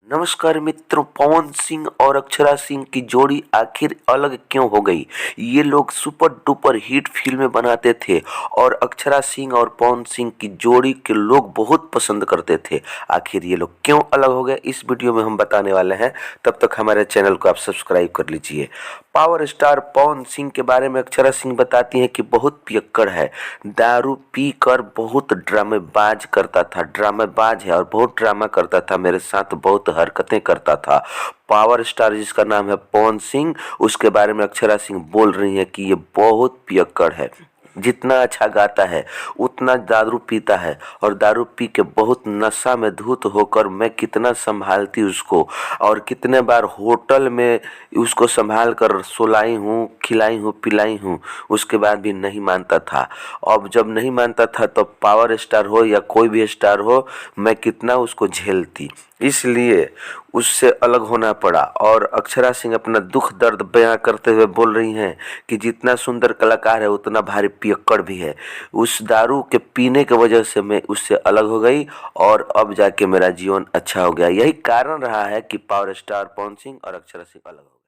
नमस्कार मित्रों, पवन सिंह और अक्षरा सिंह की जोड़ी आखिर अलग क्यों हो गई। ये लोग सुपर डुपर हिट फिल्में बनाते थे और अक्षरा सिंह और पवन सिंह की जोड़ी के लोग बहुत पसंद करते थे। आखिर ये लोग क्यों अलग हो गए, इस वीडियो में हम बताने वाले हैं। तब तक हमारे चैनल को आप सब्सक्राइब कर लीजिए। पावर स्टार पवन सिंह के बारे में अक्षरा सिंह बताती हैं कि बहुत पियक्कड़ है, दारू पी कर बहुत ड्रामेबाज करता था, ड्रामेबाज है और बहुत ड्रामा करता था, मेरे साथ बहुत हरकतें करता था। पावर स्टार जिसका नाम है पवन सिंह, उसके बारे में अक्षरा सिंह बोल रही है कि ये बहुत पियक्कड़ है, जितना अच्छा गाता है उतना दारू पीता है और दारू पी के बहुत नशा में धुत होकर मैं कितना संभालती उसको और कितने बार होटल में उसको संभाल कर सुलाई हूँ, खिलाई हूँ, पिलाई हूँ, उसके बाद भी नहीं मानता था। अब जब नहीं मानता था तो पावर स्टार हो या कोई भी स्टार हो, मैं कितना उसको झेलती, इसलिए उससे अलग होना पड़ा। और अक्षरा सिंह अपना दुख दर्द बयां करते हुए बोल रही हैं कि जितना सुंदर कलाकार है उतना भारी पियक्कड़ भी है। उस दारू के पीने की वजह से मैं उससे अलग हो गई और अब जाके मेरा जीवन अच्छा हो गया। यही कारण रहा है कि पावर स्टार पवन सिंह और अक्षरा सिंह अलग हो गए।